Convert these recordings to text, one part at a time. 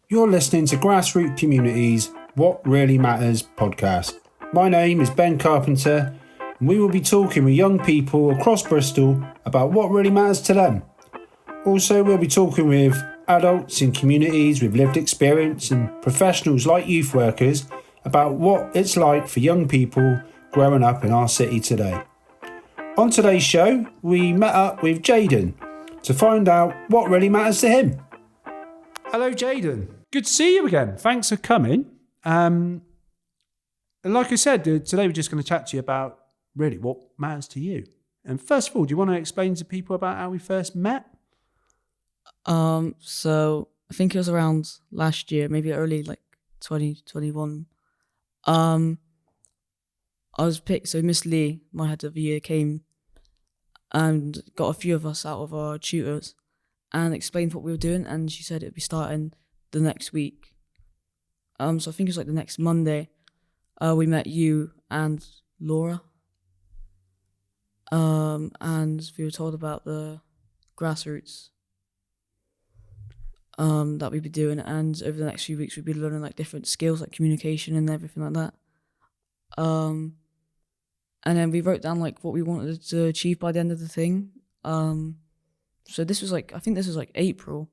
You're listening to Grassroots Communities What Really Matters podcast. My name is Ben Carpenter, and we will be talking with young people across Bristol about what really matters to them. Also, we'll be talking with adults in communities with lived experience and professionals like youth workers about what it's like for young people growing up in our city today. On today's show, we met up with Jayden to find out what really matters to him. Hello, Jayden. Good to see you again. Thanks for coming. And like I said, today we're just going to chat to you about really what matters to you. And first of all, do you want to explain to people about how we first met? So I think it was around last year, maybe early 2021. I was picked, so Miss Lee, my head of the year, came and got a few of us out of our tutors and explained what we were doing, and she said it'd be starting the next week. So I think it was like the next Monday. We met you and Laura. And we were told about the grassroots that we'd be doing, and over the next few weeks we'd be learning like different skills like communication and everything like that. And then we wrote down like what we wanted to achieve by the end of the thing. So this was like, I think this was like April.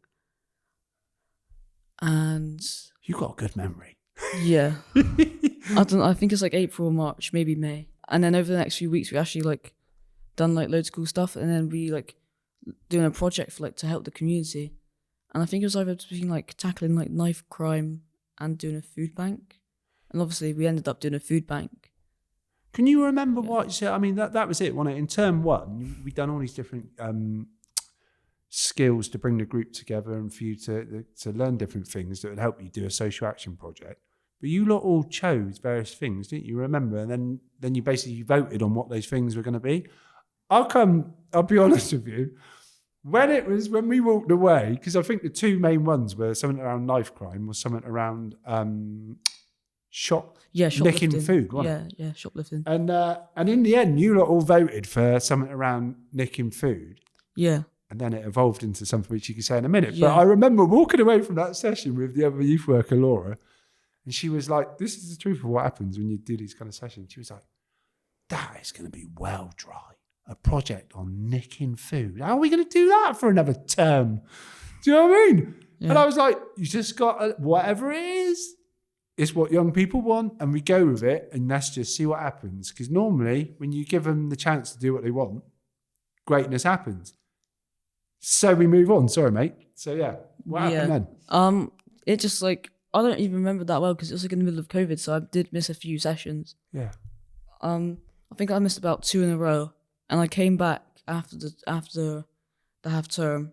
And You got a good memory. yeah, I think it's like April or March, maybe May. And then over the next few weeks we actually like done like loads of cool stuff, and then we like doing a project for like to help the community. And I think it was either between like tackling like knife crime and doing a food bank. And obviously we ended up doing a food bank. Can you remember what you said? I mean, that was it, wasn't it? In term one, we've done all these different skills to bring the group together and for you to learn different things that would help you do a social action project. But you lot all chose various things, didn't you? Remember? And then you basically voted on what those things were going to be. I'll be honest with you. When we walked away, because I think the two main ones were something around knife crime, was something around shoplifting. nicking food, wasn't it? Yeah, shoplifting. And in the end, you lot all voted for something around nicking food. Yeah. And then it evolved into something which you can say in a minute. Yeah. But I remember walking away from that session with the other youth worker, Laura, and she was like, this is the truth of what happens when you do these kind of sessions. She was like, that is going to be well dry. A project on nicking food. How are we going to do that for another term? Do you know what I mean? Yeah. And I was like, you just got whatever it is. It's what young people want, and we go with it, and let's just see what happens. Because normally, when you give them the chance to do what they want, greatness happens. So we move on. Sorry, mate. So yeah, what happened then? It just like, I don't even remember that well because it was like in the middle of COVID, so I did miss a few sessions. Yeah. I think I missed about 2 in a row, and I came back after the half term,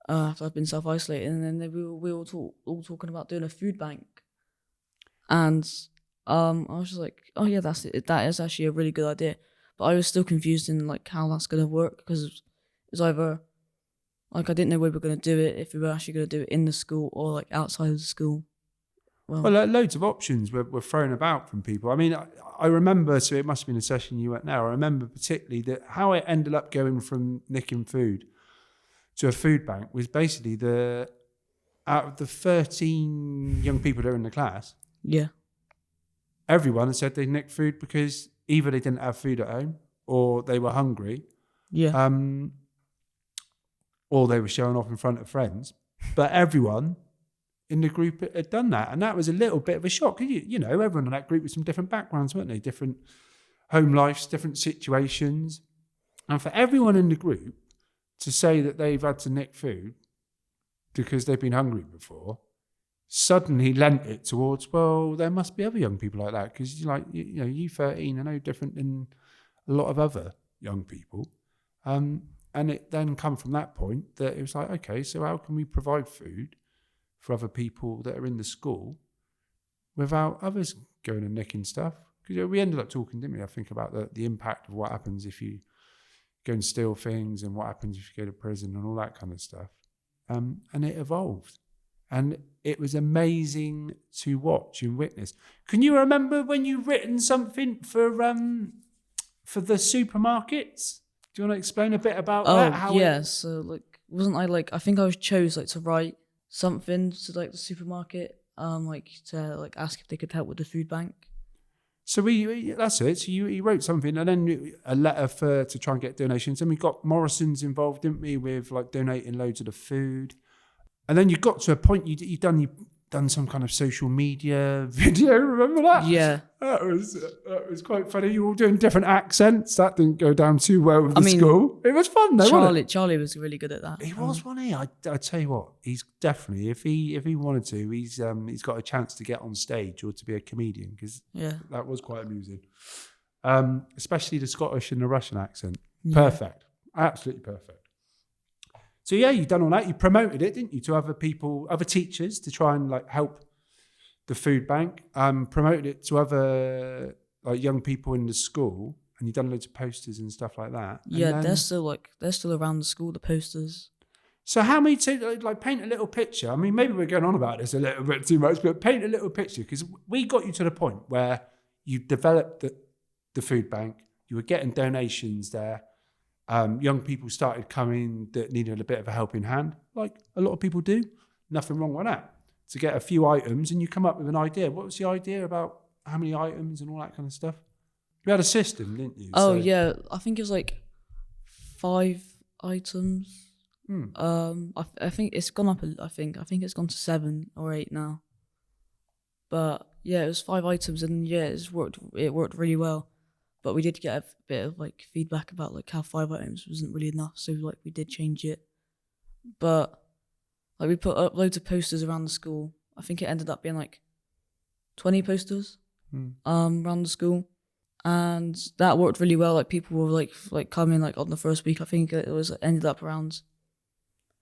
after I'd been self-isolating, and then we were all talking about doing a food bank. And I was just like, oh yeah, that's it. That is actually a really good idea. But I was still confused in like how that's gonna work, because it was either like I didn't know where we were gonna do it, if we were actually gonna do it in the school or like outside of the school. Well, loads of options were thrown about from people. I mean, I remember, so it must have been a session you went now. I remember particularly that how it ended up going from nicking food to a food bank was basically out of the 13 young people that were in the class, Yeah. everyone had said they nicked food because either they didn't have food at home or they were hungry. Yeah. Or they were showing off in front of friends. But everyone in the group had done that. And that was a little bit of a shock. You know, everyone in that group was from different backgrounds, weren't they? Different home lives, different situations. And for everyone in the group to say that they've had to nick food because they've been hungry before, suddenly lent it towards, well, there must be other young people like that. Because, like, you know, you 13 are no different than a lot of other young people. And it then come from that point that it was like, okay, so how can we provide food for other people that are in the school without others going and nicking stuff? Because we ended up talking, didn't we, I think, about the impact of what happens if you go and steal things and what happens if you go to prison and all that kind of stuff. And it evolved. And it was amazing to watch and witness. Can you remember when you written something for the supermarkets? Do you want to explain a bit about that? So like, wasn't I like, I think I was chose like to write something to like the supermarket, like to like ask if they could help with the food bank. So that's it. So you wrote something, and then a letter to try and get donations. And we got Morrison's involved, didn't we, with like donating loads of the food. And then you got to a point you've done some kind of social media video. Remember that? Yeah, that was quite funny. You were all doing different accents. That didn't go down too well with the school. It was fun though, wasn't it? Charlie was really good at that. He was, wasn't he? I tell you what, he's definitely, if he wanted to, he's got a chance to get on stage or to be a comedian, because that was quite amusing. Especially the Scottish and the Russian accent. Yeah. Perfect, absolutely perfect. So yeah, you've done all that. You promoted it, didn't you, to other people, other teachers, to try and like help the food bank. Promoted it to other like young people in the school, and you've done loads of posters and stuff like that. Yeah, they're still around the school, the posters. So how many like paint a little picture? I mean, maybe we're going on about this a little bit too much, but paint a little picture, because we got you to the point where you developed the food bank. You were getting donations there. Young people started coming that needed a bit of a helping hand, like a lot of people do. Nothing wrong with that. To get a few items, and you come up with an idea. What was the idea about how many items and all that kind of stuff? You had a system, didn't you? Oh, yeah. I think it was like 5 items. I think it's gone up. I think it's gone to 7 or 8 now. But yeah, it was 5 items, and yeah, it worked really well. But we did get a bit of like feedback about like how 5 items wasn't really enough, so like we did change it. But like we put up loads of posters around the school. I think it ended up being like 20 posters around the school, and that worked really well. Like people were like coming like on the first week. I think it was ended up around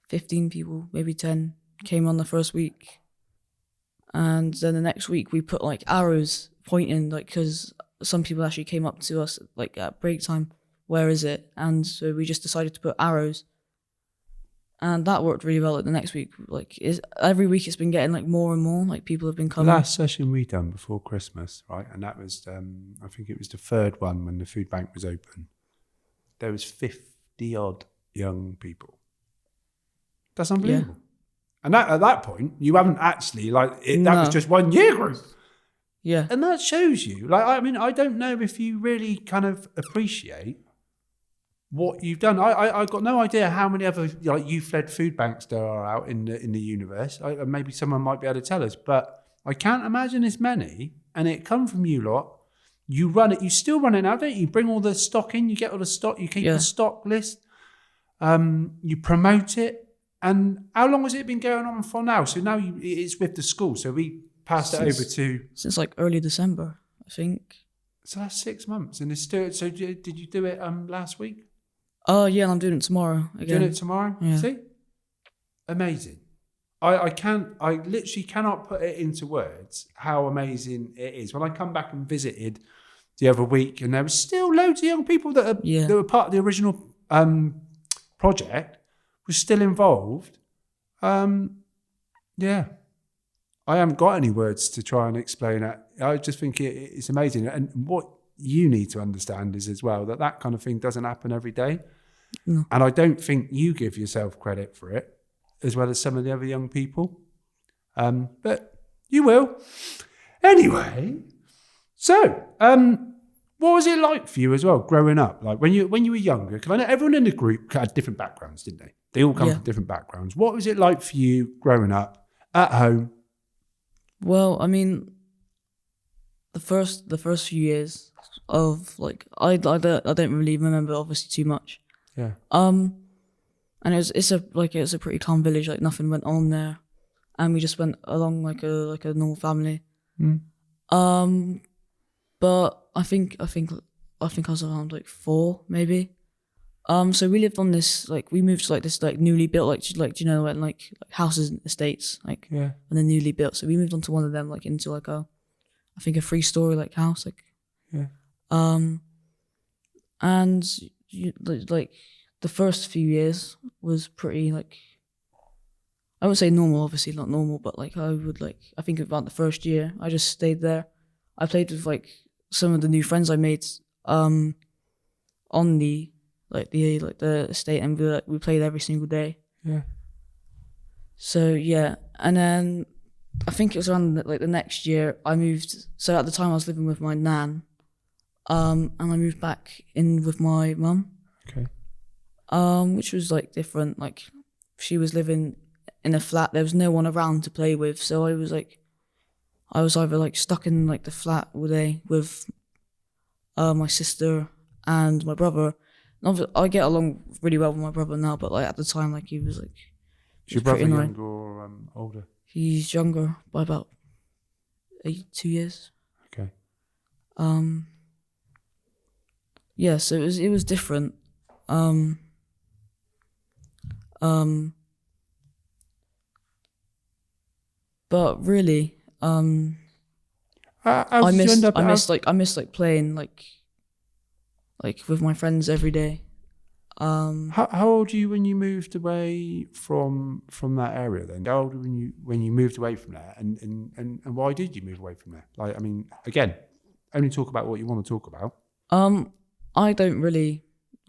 15 people, maybe 10 came on the first week, and then the next week we put like arrows pointing, like because some people actually came up to us like at break time, where is it? And so we just decided to put arrows, and that worked really well. Like the next week, like every week it's been getting like more and more, like people have been coming. Last session we done before Christmas, right? And that was I think it was the 3rd one when the food bank was open. There was 50 odd young people. That's unbelievable. Yeah. And at that point you haven't actually that was just 1 year group. Yeah. And that shows you, like, I mean, I don't know if you really kind of appreciate what you've done. I got no idea how many other like youth-led food banks there are out in the universe. Maybe someone might be able to tell us, but I can't imagine as many. And it come from you lot. You run it. You still run it now, don't you? You bring all the stock in. You get all the stock. You keep the stock list. You promote it. And how long has it been going on for now? So now it's with the school. So we passed it over to... Since like early December, I think. So that's 6 months. And it's still... So did you do it last week? Oh, yeah, and I'm doing it tomorrow again. Doing it tomorrow? Yeah. See? Amazing. I literally cannot put it into words how amazing it is. When I come back and visited the other week, and there was still loads of young people that were part of the original project, was still involved. Yeah. I haven't got any words to try and explain it. I just think it's amazing. And what you need to understand is as well that kind of thing doesn't happen every day. No. And I don't think you give yourself credit for it as well as some of the other young people. But you will. Anyway, so what was it like for you as well growing up? Like when you were younger, because I know everyone in the group had different backgrounds, didn't they? They all come from different backgrounds. What was it like for you growing up at home? Well, I mean, the first few years of like I don't really remember obviously too much. Yeah. And it's a pretty calm village. Like nothing went on there, and we just went along like a normal family. But I think I was around like 4 maybe. So we lived on this, like, we moved to like this like newly built, like do you know when like houses and estates, like when they're newly built. So we moved onto one of them, like into like I think a 3-story like house, like and like the first few years was pretty like, I wouldn't say normal, obviously not normal, but like I think about the first year I just stayed there. I played with like some of the new friends I made on the estate, and we played every single day. Yeah. So yeah, and then I think it was around like the next year I moved. So at the time I was living with my nan, and I moved back in with my mum, Okay. which was like different. Like she was living in a flat. There was no one around to play with, so I was either like stuck in like the flat all day with my sister and my brother. And I get along really well with my brother now, but like at the time, like he was like Is your brother younger or older? He's younger by about 2 years. Okay. Yeah, so it was different. But really, How did you end up? I miss like playing like with my friends every day. How old were you when you moved away from that area then? How old were you when you moved away from there? And why did you move away from there? Like, I mean, again, only talk about what you want to talk about. I don't really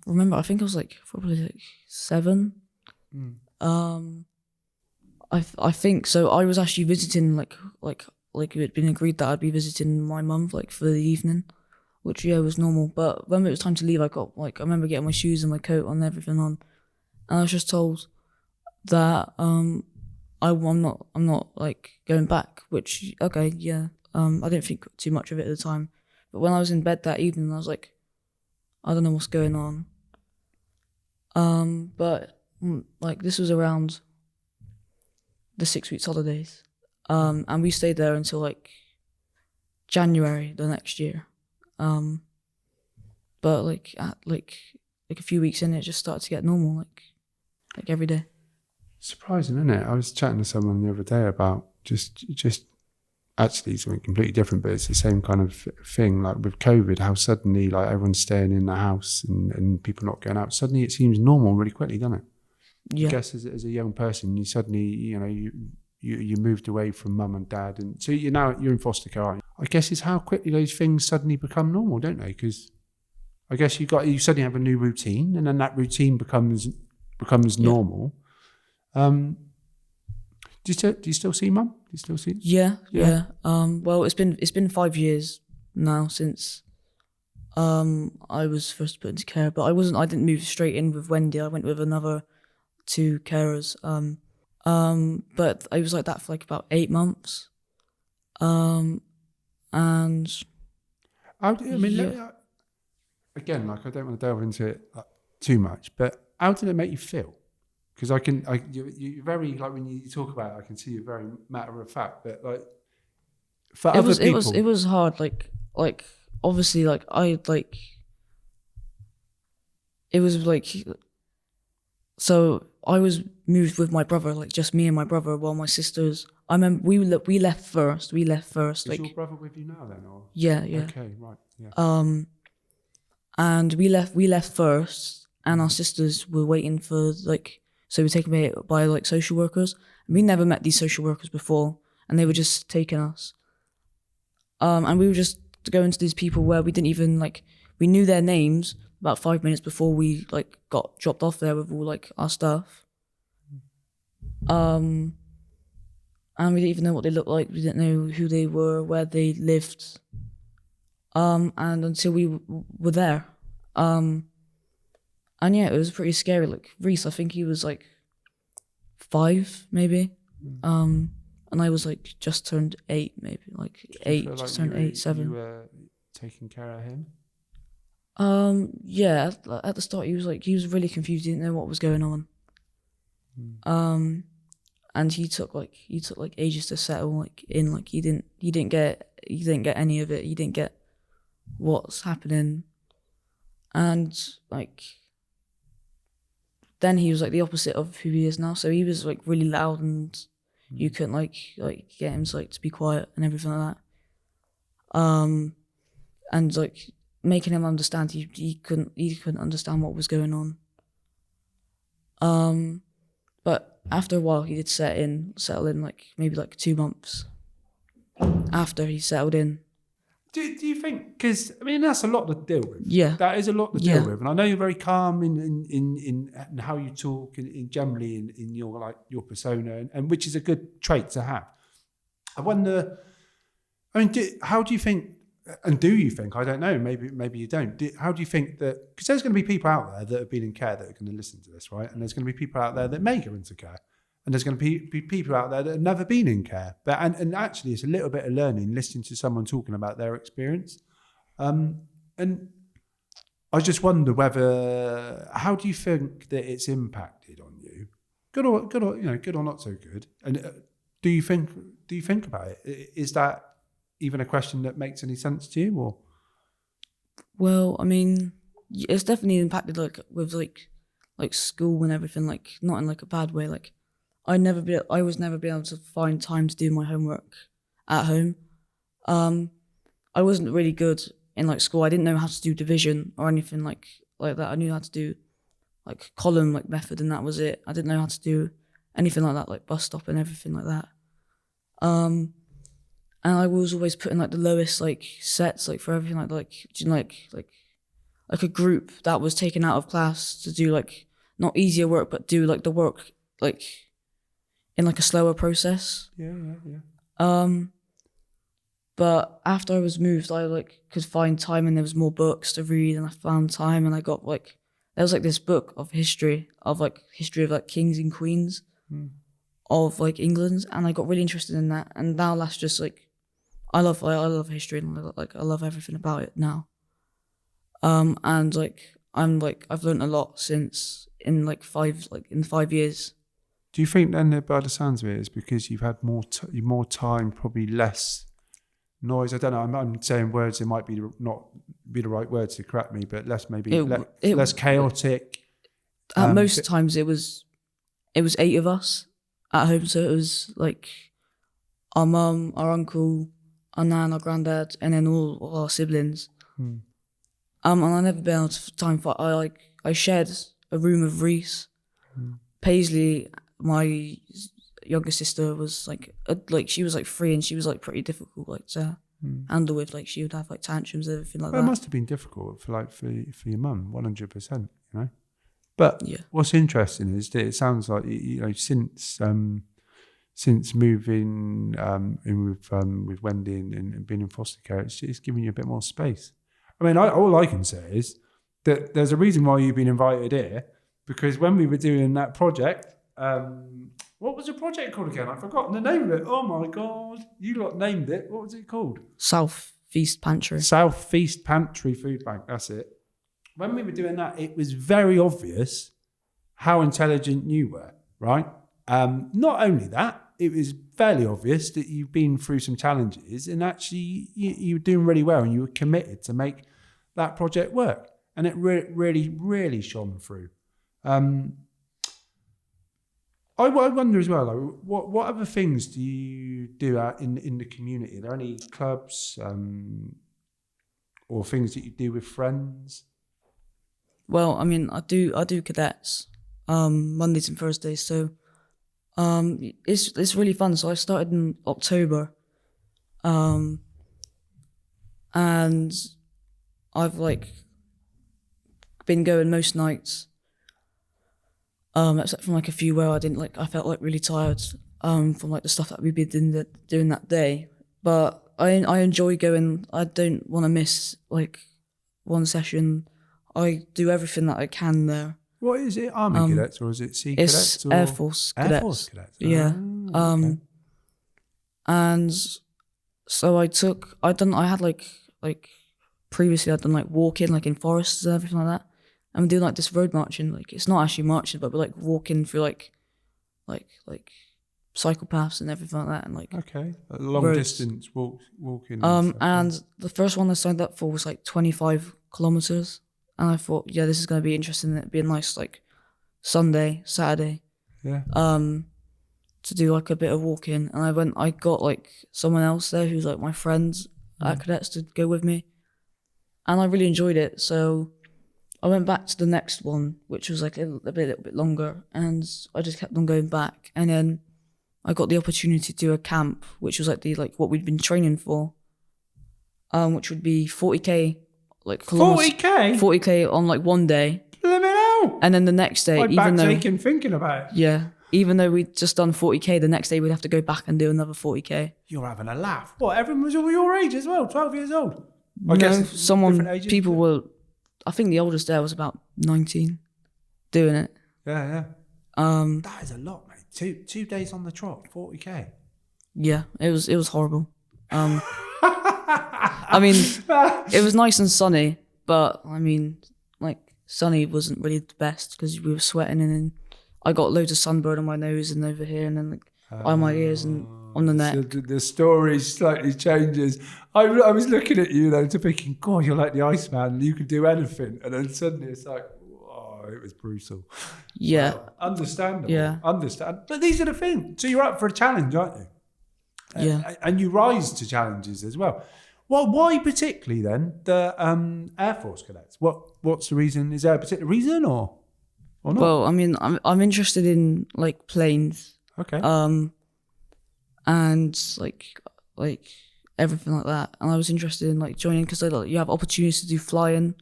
remember. I think I was like probably like 7. I think so. I was actually visiting like it had been agreed that I'd be visiting my mum like for the evening, which was normal. But when it was time to leave, I remember getting my shoes and my coat and everything on, and I was just told that I'm not like going back. Which okay, yeah. I didn't think too much of it at the time, but when I was in bed that evening, I was like, I don't know what's going on. But like this was around the 6 weeks holidays, and we stayed there until like January the next year. But like at like a few weeks in, it just started to get normal, like every day. Surprising, isn't it? I was chatting to someone the other day about just actually something completely different, but it's the same kind of thing. Like with COVID, how suddenly like everyone's staying in the house and people not going out. Suddenly it seems normal really quickly, doesn't it? Yeah. I guess as a young person, you suddenly, you moved away from mum and dad, and so you're in foster care, aren't you? I guess it's how quickly those things suddenly become normal, don't they? Because I guess you suddenly have a new routine, and then that routine becomes normal. Do you still see mum? Do you still see? Yeah. Well, it's been 5 years now since I was first put into care, but I didn't move straight in with Wendy. I went with another 2 carers. But I was like that for like about 8 months. And again, like I don't want to delve into it too much, but how did it make you feel? Because you're very, like when you talk about it, I can see you're very matter of fact, but like for other people, it was hard. Like obviously, like it was like, so I was moved with my brother, like just me and my brother, while my sisters. I remember we left first. Is like, your brother with you now then, or? Yeah. Okay, right. Yeah. And we left first, and our sisters were waiting for like, so we were taken by like social workers. And we never met these social workers before, and they were just taking us. And we were just going to these people where we didn't even like, we knew their names about 5 minutes before we like got dropped off there with all like our stuff. And we didn't even know what they looked like. We didn't know who they were, where they lived. And until we were there. And yeah, it was pretty scary. Like Reese, I think he was like 5 maybe. And I was like just turned 8 maybe, like 8, just like turned 8, 7. You were taking care of him? Yeah, at the start he was really confused, he didn't know what was going on. And he took like ages to settle like in, like he didn't get any of it. He didn't get what's happening. And like then he was like the opposite of who he is now. So he was like really loud, and you couldn't like get him to be quiet and everything like that. And like making him understand, he couldn't understand what was going on. But after a while, he did settle in, like maybe like 2 months after he settled in. Do you think? Because I mean, that's a lot to deal with. Yeah. That is a lot to Yeah. deal with, and I know you're very calm in how you talk, in generally in your persona, and which is a good trait to have. I wonder. I mean, how do you think? And do you think? I don't know. Maybe you don't. How do you think that? Because there's going to be people out there that have been in care that are going to listen to this, right? And there's going to be people out there that may go into care. And there's going to be people out there that have never been in care. But and actually, it's a little bit of learning, listening to someone talking about their experience. And I just wonder how do you think that it's impacted on you? Good or good or not so good. And do you think about it? Is that even a question that makes any sense to you? Or Well, I mean, it's definitely impacted with school and everything. Not in a bad way. I was never be able to find time to do my homework at home. I wasn't really good in school. I didn't know how to do division or anything like that. I knew how to do column method, and that was it. I didn't know how to do anything like that, bus stop and everything like that. And I was always putting the lowest sets for everything a group that was taken out of class to do not easier work but do the work in a slower process. Yeah. But after I was moved, I could find time, and there was more books to read, and I found time, and I got there was this book of history of kings and queens of England, and I got really interested in that, and now that's just I love history, and I love everything about it now. And I've learned a lot since in 5 years. Do you think then that by the sounds of it is because you've had more time, probably less noise? I don't know. I'm saying words that might not be the right words to correct me, but less less chaotic. At most times it was 8 of us at home, so it was our mum, our uncle, our nan, our granddad, and then all our siblings. And I never been able to time for. I shared a room with Reese. Paisley, my younger sister, was she was 3, and she was pretty difficult to handle with. She would have tantrums and everything like that. It must have been difficult for your mum, 100%. But what's interesting is that it sounds like since moving in with Wendy and being in foster care, it's giving you a bit more space. I mean, all I can say is that there's a reason why you've been invited here, because when we were doing that project, what was the project called again? I've forgotten the name of it. Oh my God, you lot named it. What was it called? South Feast Pantry Food Bank, that's it. When we were doing that, it was very obvious how intelligent you were, right? Not only that, it was fairly obvious that you've been through some challenges, and actually you were doing really well, and you were committed to make that project work. And it really, really shone through. I wonder as well, what other things do you do out in the community? Are there any clubs or things that you do with friends? Well, I mean, I do cadets Mondays and Thursdays, so it's really fun. So I started in October, and I've been going most nights, except from a few where I didn't I felt really tired from the stuff that we've been doing that day. But I enjoy going. I don't want to miss one session. I do everything that I can there. What is it? Army cadets, or is it Sea cadets? It's Air Force cadets. Air Force cadets. Yeah. Okay. And so I had previously I'd done walking in forests and everything like that. And we do this road marching. It's not actually marching, but we're walking through psychopaths and everything like that, and okay, a long roads. Distance walking. And the first one I signed up for was 25 kilometers. And I thought, yeah, this is going to be interesting. It'd be a nice Sunday, Saturday, to do a bit of walking. And I got someone else there who's my friends at cadets to go with me, and I really enjoyed it. So I went back to the next one, which was a little bit longer, and I just kept on going back. And then I got the opportunity to do a camp, which was what we'd been training for. which would be 40k, like 40k? 40k on like one day. Let me know. And then the next day, My even back's though aching thinking about it. yeah, even though we'd just done 40k, the next day we'd have to go back and do another 40k. You're having a laugh. What? Everyone was all your age as well, 12 years old. I No, guess it's different ages, people but- were. I think the oldest there was about 19, doing it. Yeah. That is a lot, mate. Two days on the trot, 40k. Yeah, it was horrible. I mean, it was nice and sunny, but I mean, like sunny wasn't really the best because we were sweating, and then I got loads of sunburn on my nose and over here, and then like on my ears and on the neck. So the story slightly changes. I was looking at you though, to thinking, God, you're like the Iceman. You can do anything, and then suddenly it's like, oh, it was brutal. Yeah, Well, understandable. Yeah. Understand. But these are the things. So you're up for a challenge, aren't you? yeah. And you rise to challenges as well. Well, why particularly then the Air Force cadets? What's the reason? Is there a particular reason or not? Well, I mean, I'm interested in like planes, Okay. and like everything like that, and I was interested in like joining because like, you have opportunities to do flying,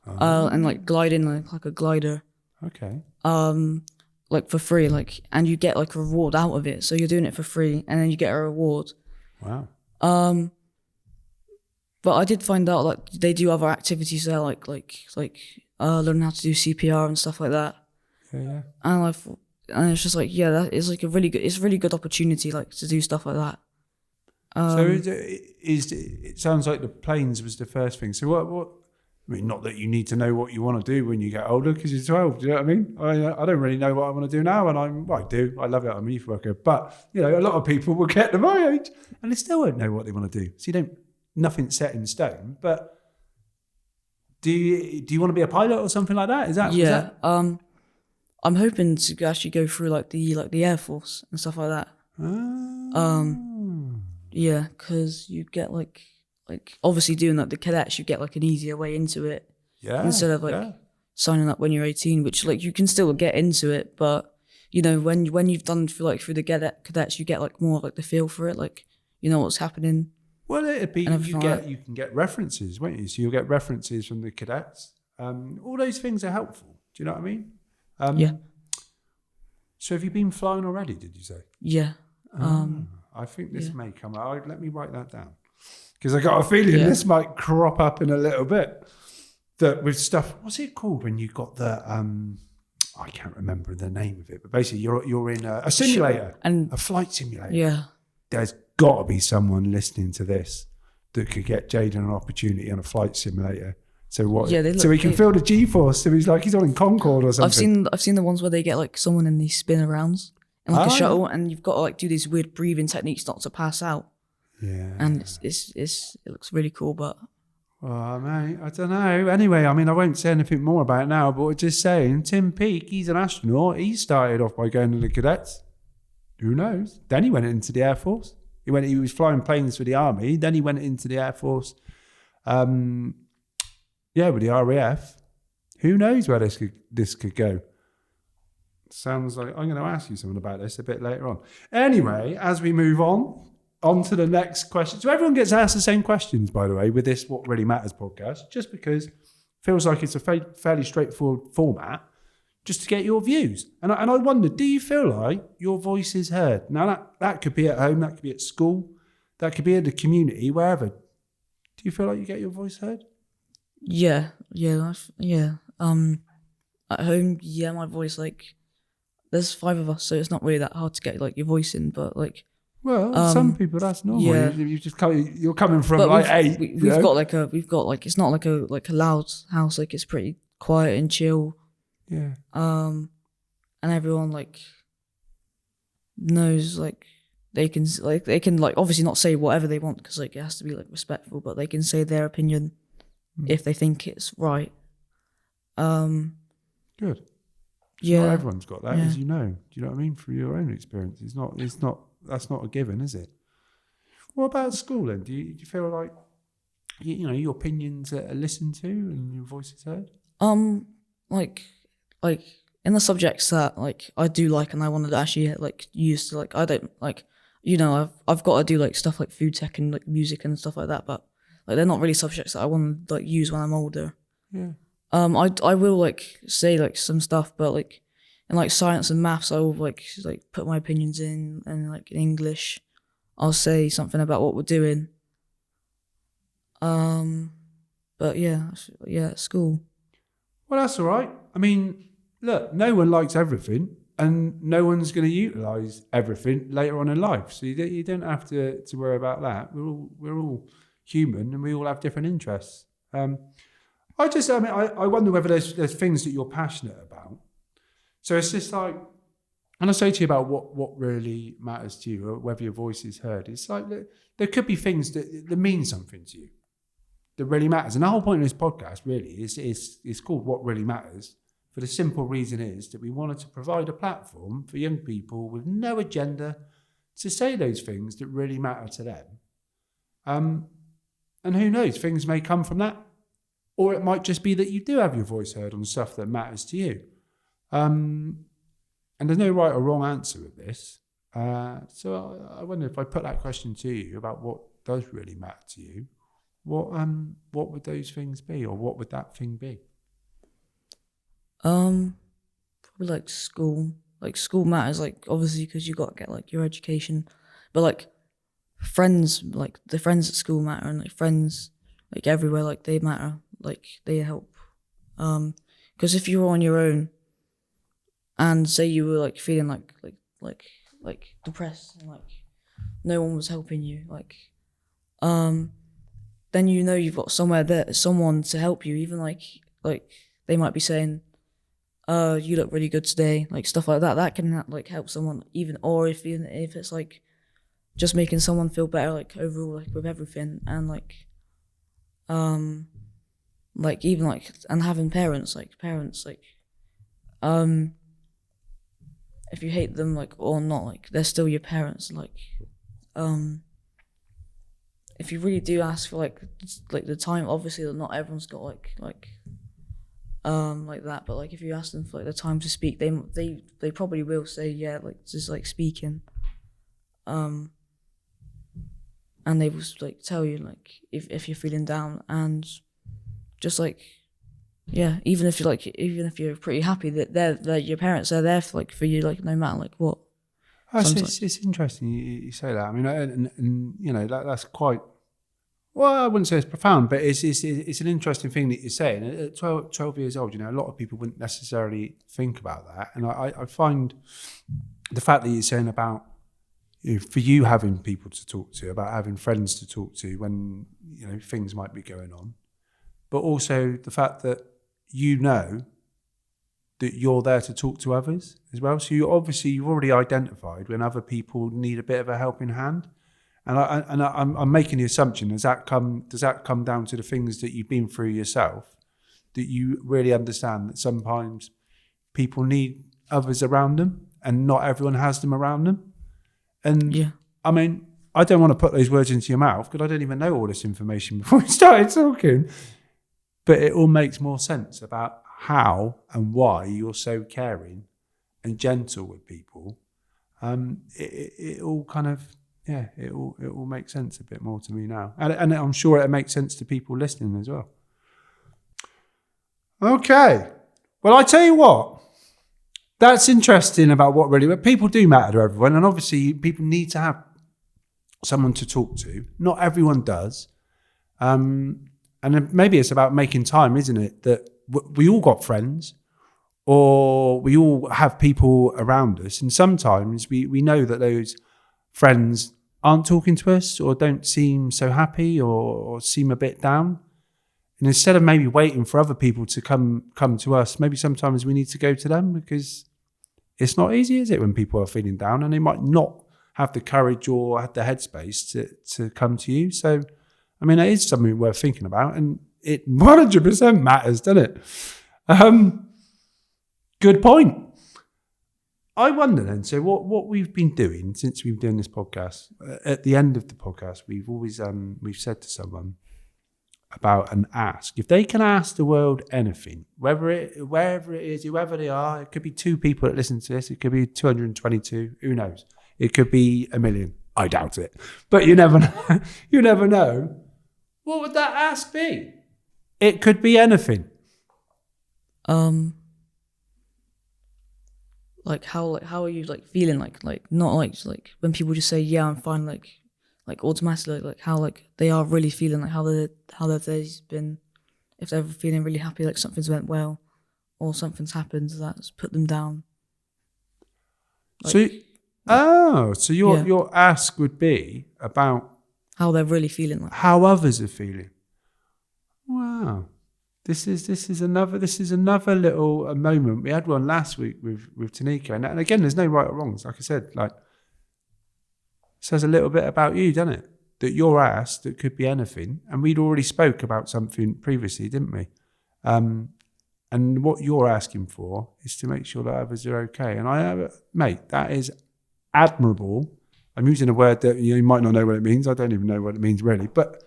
and like gliding like a glider, Okay. like for free, like, and you get like a reward out of it. So you're doing it for free, and then you get a reward. Wow. But I did find out like they do other activities there, like learning how to do CPR and stuff like that. Yeah. And I thought, and it's just like, yeah, that is like a really good opportunity, like to do stuff like that. So it sounds like the planes was the first thing. So what? I mean, not that you need to know what you want to do when you get older because you're 12. Do you know what I mean? I don't really know what I want to do now, and I do. I love it. I'm a youth worker, but you know, a lot of people will get to my age and they still won't know what they want to do. So nothing's set in stone. But do you want to be a pilot or something like that? Is that I'm hoping to actually go through like the Air Force and stuff like that. Yeah, because you get like obviously doing like the cadets, you get like an easier way into it. Yeah. Instead of like signing up when you're 18, which like you can still get into it, but you know when you've done through the cadets, you get like more like the feel for it, like you know what's happening. Well, it'd be And you can get references, won't you? So you'll get references from the cadets. All those things are helpful. Do you know what I mean? Yeah. So have you been flying already? Did you say? Yeah. I think this may come out. Let me write that down because I got a feeling this might crop up in a little bit. That with stuff. What's it called when you got the? I can't remember the name of it, but basically you're in a simulator, and a flight simulator. Yeah. There's got to be someone listening to this that could get Jayden an opportunity on a flight simulator. So what? Yeah, so he can feel the G-force. So he's on in Concorde or something. I've seen the ones where they get like someone and they spin around in like a shuttle, and you've got to like do these weird breathing techniques not to pass out. Yeah. And it looks really cool, but. Well, mate, I don't know. Anyway, I mean, I won't say anything more about it now, but we're just saying, Tim Peake, he's an astronaut. He started off by going to the cadets. Who knows? Then he went into the Air Force. He was flying planes for the Army. Then he went into the Air Force. With the RAF. Who knows where this could go? Sounds like I'm going to ask you something about this a bit later on. Anyway, as we move on to the next question. So everyone gets asked the same questions, by the way, with this What Really Matters podcast, just because it feels like it's a fairly straightforward format, just to get your views. And I wonder, do you feel like your voice is heard? Now, that could be at home, that could be at school, that could be in the community, wherever. Do you feel like you get your voice heard? Yeah. At home, my voice, like, there's 5 of us, so it's not really that hard to get like your voice in, but like. Well, some people that's normal. Yeah. You're coming from like 8. We've got it's not like a loud house, like it's pretty quiet and chill. Yeah. And everyone like knows like they can obviously not say whatever they want because like it has to be like respectful, but they can say their opinion if they think it's right. Good. Yeah. Not everyone's got that, as you know. Do you know what I mean? Through your own experience, that's not a given, is it? What about school then? Do you feel like your opinions are listened to and your voice is heard? Like in the subjects that like I do like and I want to actually like use to like I don't like I've got to do like stuff like food tech and like music and stuff like that, but like they're not really subjects that I want to like use when I'm older. Yeah. I will like say like some stuff, but like in like science and maths, I will like put my opinions in, and like in English, I'll say something about what we're doing. But yeah, school. Well, that's all right. I mean, look, no one likes everything, and no one's going to utilise everything later on in life. So you don't have to worry about that. We're all human, and we all have different interests. I wonder whether there's things that you're passionate about. So it's just like, and I say to you about what really matters to you, or whether your voice is heard. It's like there could be things that mean something to you, that really matters. And the whole point of this podcast really is called What Really Matters, for the simple reason is that we wanted to provide a platform for young people with no agenda to say those things that really matter to them. And who knows, things may come from that. Or it might just be that you do have your voice heard on stuff that matters to you. And there's no right or wrong answer with this. So I wonder if I put that question to you about what does really matter to you, what would those things be, or what would that thing be? Probably like school. Like school matters, like obviously because you got to get like your education, but like friends, like the friends at school matter, and like friends like everywhere, like they matter, like they help. Because if you were on your own, and say you were like feeling like depressed, and like no one was helping you, like then you know you've got someone to help you, even like they might be saying, you look really good today, like stuff like that. That can like help someone, even if it's like just making someone feel better, like overall, like with everything. And like even like, and having parents, if you hate them like or not, like they're still your parents. Like if you really do ask for like the time, obviously not everyone's got like that, but like if you ask them for like the time to speak, they probably will say yeah, like just like speaking, and they will like tell you like if you're feeling down, and just like yeah, even if you're pretty happy, that they're your parents, are there for you, like no matter like what. It's interesting you say that. I mean, and you know that's quite. Well, I wouldn't say it's profound, but it's an interesting thing that you're saying. At 12 years old, you know, a lot of people wouldn't necessarily think about that. And I find the fact that you're saying about, you know, for you having people to talk to, about having friends to talk to when, you know, things might be going on, but also the fact that you know that you're there to talk to others as well. So you've already identified when other people need a bit of a helping hand. And I'm making the assumption, does that come down to the things that you've been through yourself, that you really understand that sometimes people need others around them and not everyone has them around them? And yeah. I mean, I don't want to put those words into your mouth because I don't even know all this information before we started talking, but it all makes more sense about how and why you're so caring and gentle with people. It all kind of, yeah, it all makes sense a bit more to me now. And I'm sure it makes sense to people listening as well. Okay. Well, I tell you what, that's interesting about what really, but people do matter to everyone. And obviously people need to have someone to talk to. Not everyone does. And maybe it's about making time, isn't it? That we all got friends, or we all have people around us. And sometimes we know that those friends aren't talking to us or don't seem so happy or seem a bit down. And instead of maybe waiting for other people to come to us, maybe sometimes we need to go to them, because it's not easy, is it, when people are feeling down and they might not have the courage or have the headspace to come to you. So, I mean, it is something worth thinking about, and it 100% matters, doesn't it? Good point. I wonder then, so what we've been doing since we've been doing this podcast, at the end of the podcast, we've always we've said to someone about an ask. If they can ask the world anything, wherever it is, whoever they are, it could be 2 people that listen to this, it could be 222, who knows? It could be 1 million. I doubt it. But you never know. You never know What would that ask be? It could be anything. Like how are you like feeling like not like when people just say yeah I'm fine like automatically like how like they are really feeling like how they've been, if they're feeling really happy like something's went well or something's happened that's put them down. Like, so your ask would be about how they're really feeling, like how others are feeling. Wow. This is another little moment. We had one last week with Tanika, and again, there's no right or wrongs. Like I said, like says a little bit about you, doesn't it? That you're asked that could be anything, and we'd already spoke about something previously, didn't we? And what you're asking for is to make sure that others are okay. And mate, that is admirable. I'm using a word that you might not know what it means. I don't even know what it means really, but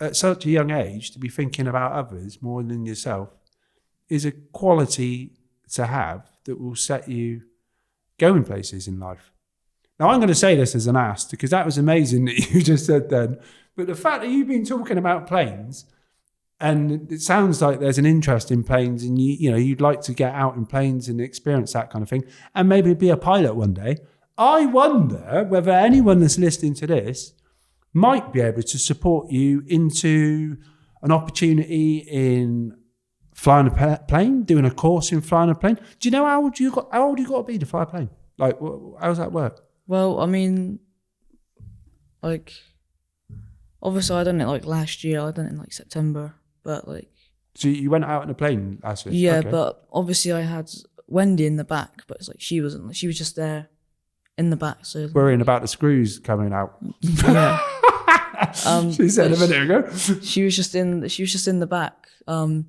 at such a young age, to be thinking about others more than yourself is a quality to have that will set you going places in life. Now, I'm going to say this as an ass because that was amazing that you just said then. But the fact that you've been talking about planes, and it sounds like there's an interest in planes, and you'd like to get out in planes and experience that kind of thing, and maybe be a pilot one day. I wonder whether anyone that's listening to this might be able to support you into an opportunity in flying a plane, doing a course in flying a plane. Do you know how old you got to be to fly a plane? Like, how does that work? Well, I mean, like, obviously I done it like last year. I done it in like September, but like. So you went out in a plane last week? Yeah, okay. But obviously I had Wendy in the back, but it's like she wasn't. Like, she was just there in the back. So worrying about the screws coming out. Yeah. She said a minute ago. She was just in the back. Well,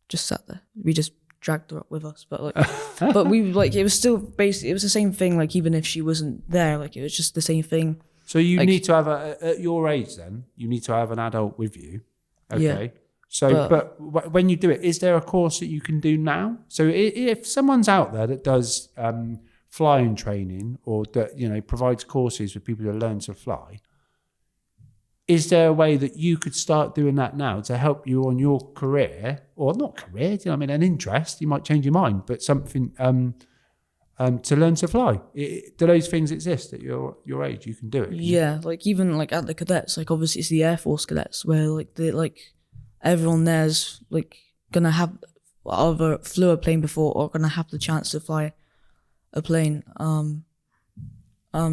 just sat there. We just dragged her up with us, but we like it was still basically it was the same thing. Like even if she wasn't there, like it was just the same thing. So you need to have at your age then. You need to have an adult with you. Okay. Yeah, so, but when you do it, is there a course that you can do now? So if someone's out there that does flying training or that provides courses for people to learn to fly. Is there a way that you could start doing that now to help you on your career, or not career? An interest? You might change your mind, but something to learn to fly. Do those things exist at your age? You can do it. Yeah, like even like at the cadets, like obviously it's the Air Force cadets where like everyone there's like gonna have either flew a plane before or gonna have the chance to fly a plane.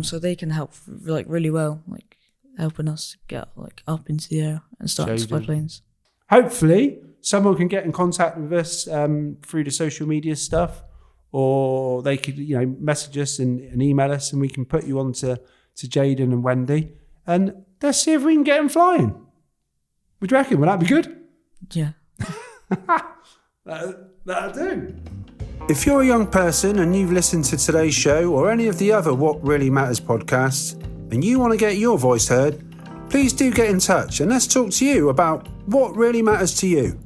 So they can help like really well, like helping us get like up into the air and start to fly planes. Hopefully someone can get in contact with us through the social media stuff, or they could message us and email us, and we can put you on to Jayden and Wendy, and let's see if we can get them flying. Would you reckon? Would that be good? Yeah. That'll do. If you're a young person and you've listened to today's show or any of the other What Really Matters podcasts, and you want to get your voice heard, please do get in touch and let's talk to you about what really matters to you.